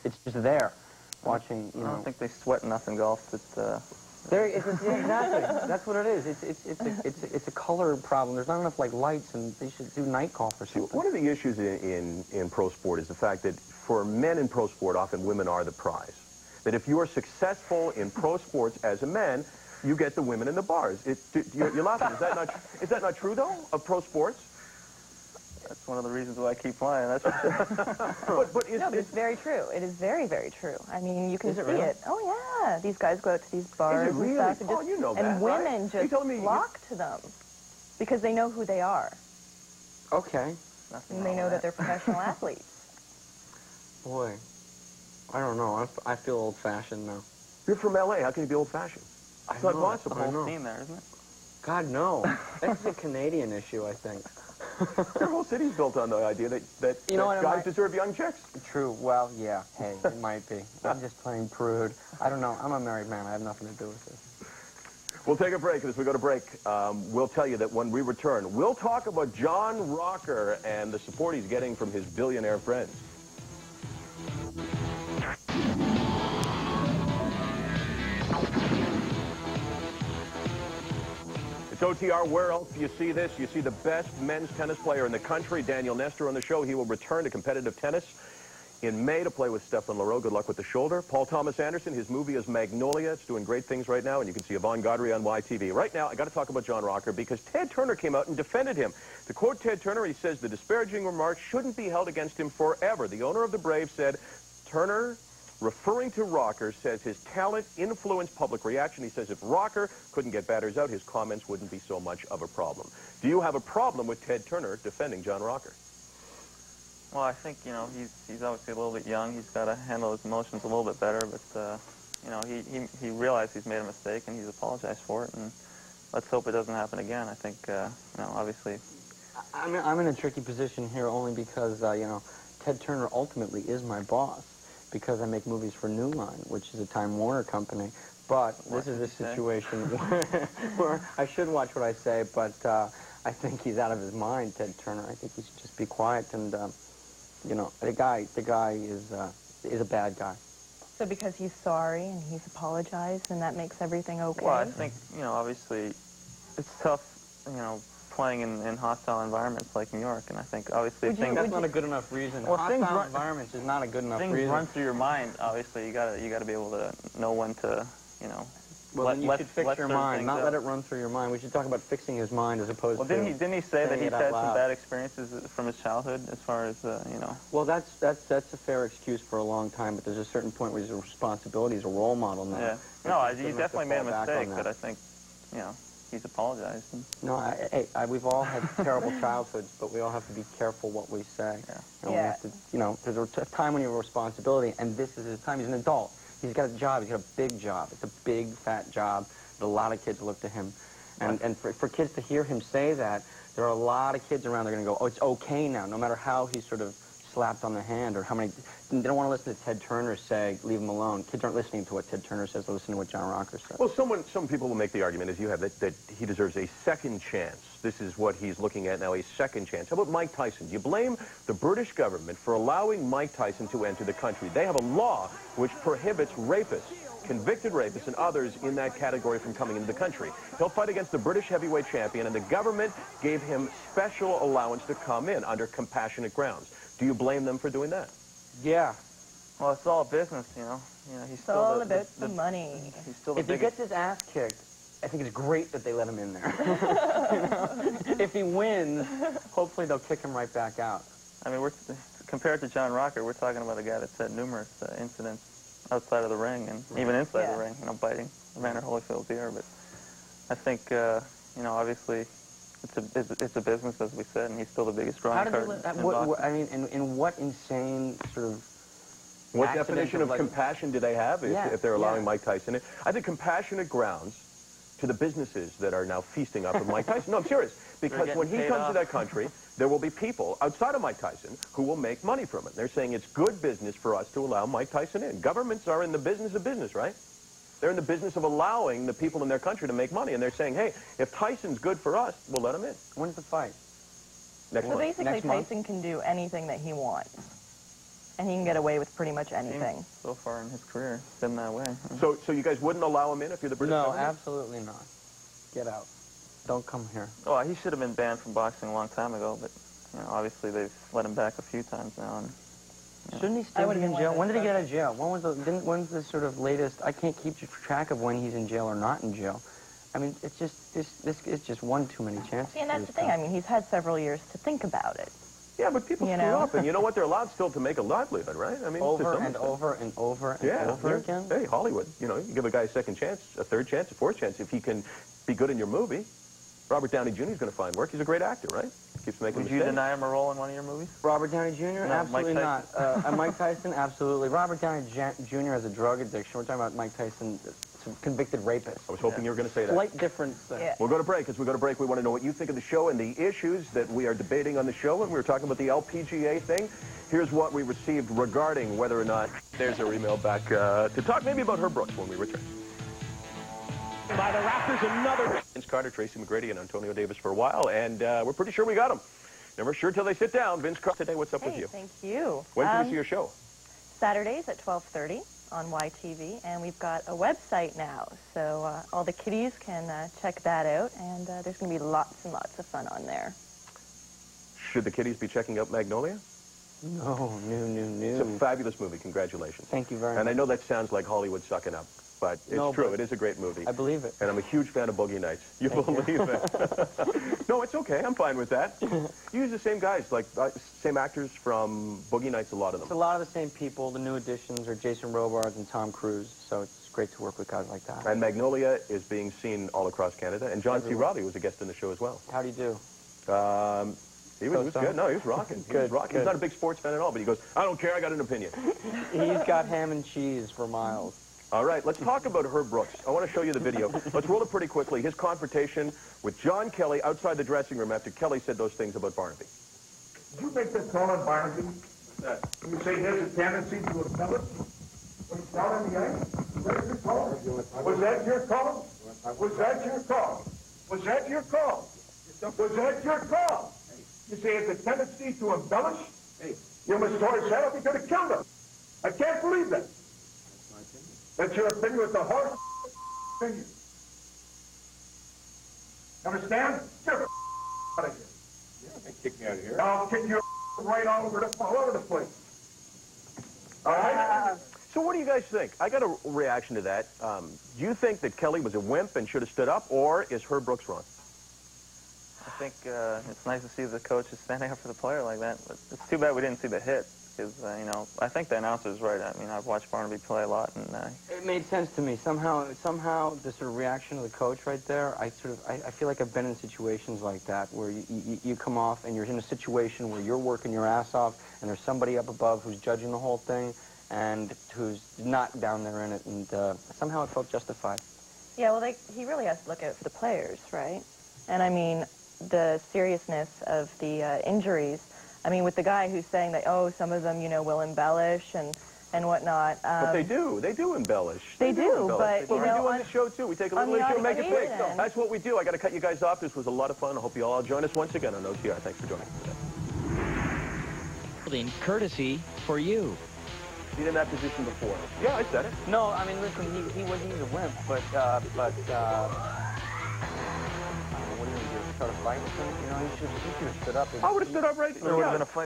it's just there, watching. You know. I don't think they sweat enough in golf. Exactly. That's what it is. It's a color problem. There's not enough like lights, and they should do night golf or something. One of the issues in pro sport is the fact that for men in pro sport, often women are the prize. That if you are successful in pro sports as a man, you get the women in the bars. You're laughing. Is that not true though of pro sports? That's one of the reasons why I keep playing. That's for sure. No, but it's very true. It is very, very true. I mean, you can see really? it. Oh, yeah. These guys go out to these bars really? and stuff. And, Oh, you know that, and women right? just flock to them because they know who they are. Okay. And they know that they're professional athletes. Boy, I don't know. I feel old-fashioned now. You're from L.A. How can you be old-fashioned? It's not possible. The whole scene there, isn't it? God, no. That's a Canadian issue, I think. Their whole city's built on the idea that guys deserve young chicks. True. Well, yeah. Hey, it might be. I'm just plain prude. I don't know. I'm a married man. I have nothing to do with this. We'll take a break, and as we go to break, we'll tell you that when we return, we'll talk about John Rocker and the support he's getting from his billionaire friends. It's OTR. Where else do you see this? You see the best men's tennis player in the country, Daniel Nestor, on the show. He will return to competitive tennis in May to play with Stefan Leroux. Good luck with the shoulder. Paul Thomas Anderson, his movie is Magnolia. It's doing great things right now, and you can see Yvonne Gaudry on YTV. Right now, I got to talk about John Rocker because Ted Turner came out and defended him. To quote Ted Turner, he says the disparaging remarks shouldn't be held against him forever. The owner of the Braves said, Turner, referring to Rocker, says his talent influenced public reaction. He says if Rocker couldn't get batters out, his comments wouldn't be so much of a problem. Do you have a problem with Ted Turner defending John Rocker? Well, I think, you know, he's obviously a little bit young. He's got to handle his emotions a little bit better, but, you know, he realized he's made a mistake, and he's apologized for it, and let's hope it doesn't happen again. I think, you know, obviously... I'm in a tricky position here only because, you know, Ted Turner ultimately is my boss because I make movies for New Line, which is a Time Warner company. But this is a situation where I should watch what I say, but I think he's out of his mind, Ted Turner. I think he should just be quiet and... you know, the guy is a bad guy. So because he's sorry and he's apologized, and that makes everything okay? Well, I think, you know, obviously, it's tough, you know, playing in hostile environments like New York, and I think, obviously, that's not a good enough reason. Well, hostile environments is not a good enough reason. Things run through your mind, obviously. You gotta be able to know when to, you know... Well, then you should fix your mind, not let it run through your mind. We should talk about fixing his mind as opposed to... Well, didn't he say that he's had some bad experiences from his childhood as far as, you know... Well, that's a fair excuse for a long time, but there's a certain point where his responsibility as a role model now. Yeah. No, he definitely made a mistake, but I think, you know, he's apologized. No, we've all had terrible childhoods, but we all have to be careful what we say. Yeah. And we have to, you know, there's a time when you have a responsibility, and this is his time. He's an adult. He's got a job. He's got a big job. It's a big, fat job that a lot of kids look to him. And for kids to hear him say that, there are a lot of kids around that are going to go, oh, it's okay now, no matter how he's sort of slapped on the hand or how many... They don't want to listen to Ted Turner say, leave him alone. Kids aren't listening to what Ted Turner says. They're listening to what John Rocker says. Well, some people will make the argument, as you have, that he deserves a second chance. This is what he's looking at now, a second chance. How about Mike Tyson? Do you blame the British government for allowing Mike Tyson to enter the country? They have a law which prohibits rapists, convicted rapists, and others in that category from coming into the country. He'll fight against the British heavyweight champion, and the government gave him special allowance to come in under compassionate grounds. Do you blame them for doing that? Yeah. Well, it's all business, you know. He's still all about the money. He's still the If he gets his ass kicked, I think it's great that they let him in there. You know? If he wins, hopefully they'll kick him right back out. I mean, compared to John Rocker, we're talking about a guy that's had numerous incidents outside of the ring and even inside the ring, you know, biting Evander Holyfield's ear. But I think, you know, obviously it's a business, as we said, and he's still the biggest drawing card in boxing. I mean, in what insane sort of... What definition of compassion do they have if they're allowing Mike Tyson in? I think compassionate grounds to the businesses that are now feasting off of Mike Tyson. No, I'm serious. Because when he comes to that country, there will be people outside of Mike Tyson who will make money from it. They're saying it's good business for us to allow Mike Tyson in. Governments are in the business of business, right? They're in the business of allowing the people in their country to make money. And they're saying, hey, if Tyson's good for us, we'll let him in. When's the fight? So basically, Tyson can do anything that he wants. and he can get away with pretty much anything. So far in his career, it's been that way. So you guys wouldn't allow him in if you're the British No, government? absolutely not. Get out. Don't come here. Oh, he should have been banned from boxing a long time ago, but obviously they've let him back a few times now. And Shouldn't he still be in jail? When did he get out of jail? When's the sort of latest? I can't keep track of when he's in jail or not in jail. I mean, it's just this is just one too many chances. See, and that's the thing. I mean, he's had several years to think about it. Yeah, but people screw up, and you know what? They're allowed still to make a livelihood, right? I mean, over and over and over and over again. Hey, Hollywood, you give a guy a second chance, a third chance, a fourth chance if he can be good in your movie. Robert Downey Jr. is going to find work. He's a great actor, right? Keeps making mistakes. Would you deny him a role in one of your movies? Robert Downey Jr.? No, absolutely not. Mike Tyson? Absolutely. Robert Downey Jr. has a drug addiction. We're talking about Mike Tyson, some convicted rapist. I was hoping you were going to say that. Slight difference. Yeah. We'll go to break. As we go to break, we want to know what you think of the show and the issues that we are debating on the show. And we were talking about the LPGA thing. Here's what we received regarding whether or not there's our email back to talk maybe about Herb Brooks when we return. By the Raptors, another Vince Carter, Tracy McGrady, and Antonio Davis for a while, and we're pretty sure we got them. Never sure till they sit down. Vince Carter, today, what's up with you? Thank you. When can we see your show? Saturdays at 12:30 on YTV, and we've got a website now, so all the kiddies can check that out, and there's going to be lots and lots of fun on there. Should the kiddies be checking out Magnolia? No. It's a fabulous movie. Congratulations. Thank you very much. And I know that sounds like Hollywood sucking up, but it's true. It is a great movie. I believe it. And I'm a huge fan of Boogie Nights. You believe it? No, it's okay. I'm fine with that. You use the same guys, like same actors from Boogie Nights, a lot of them. It's a lot of the same people. The new additions are Jason Robards and Tom Cruise, so it's great to work with guys like that. And Magnolia is being seen all across Canada. And John C. Reilly was a guest in the show as well. How do you do? He was good. No, he was rocking. Good. He's not a big sports fan at all, but he goes, I don't care, I got an opinion. He's got ham and cheese for miles. All right, let's talk about Herb Brooks. I want to show you the video. Let's roll it pretty quickly. His confrontation with John Kelly outside the dressing room after Kelly said those things about Barnaby. Did you make that call on Barnaby? You say he has a tendency to embellish? When he's down in the ice? Was that your call? Was that your call? Was that your call? Was that your call? Was that your call? You say it's a tendency to embellish? Hey, you must tore his head up. He could have killed him. I can't believe that. That's your opinion with the horse opinion. Understand? Get out of here. Yeah, they kick me out of here. I'll kick you right all over the place. All right? So what do you guys think? I got a reaction to that. Do you think that Kelly was a wimp and should have stood up, or is Herb Brooks wrong? I think it's nice to see the coach is standing up for the player like that. But it's too bad we didn't see the hit. Because, I think the announcer's right. I mean, I've watched Barnaby play a lot, and it made sense to me. Somehow, the sort of reaction of the coach right there, I feel like I've been in situations like that where you come off and you're in a situation where you're working your ass off and there's somebody up above who's judging the whole thing and who's not down there in it, and somehow it felt justified. Yeah, well, he really has to look out for the players, right? And, I mean, the seriousness of the injuries, I mean, with the guy who's saying that, oh, some of them, will embellish and whatnot. But they do. They do embellish. They do, but, well, we do on the show, too. We take a little issue and make it big. That's what we do. I got to cut you guys off. This was a lot of fun. I hope you all join us once again on OTR. Thanks for joining us today. Courtesy for you. Been in that position before. Yeah, I said it. No, I mean, listen, he's a wimp, but what are you going to do? Start a fight with him? He should have stood up. I would have stood up right. there would have been a fight.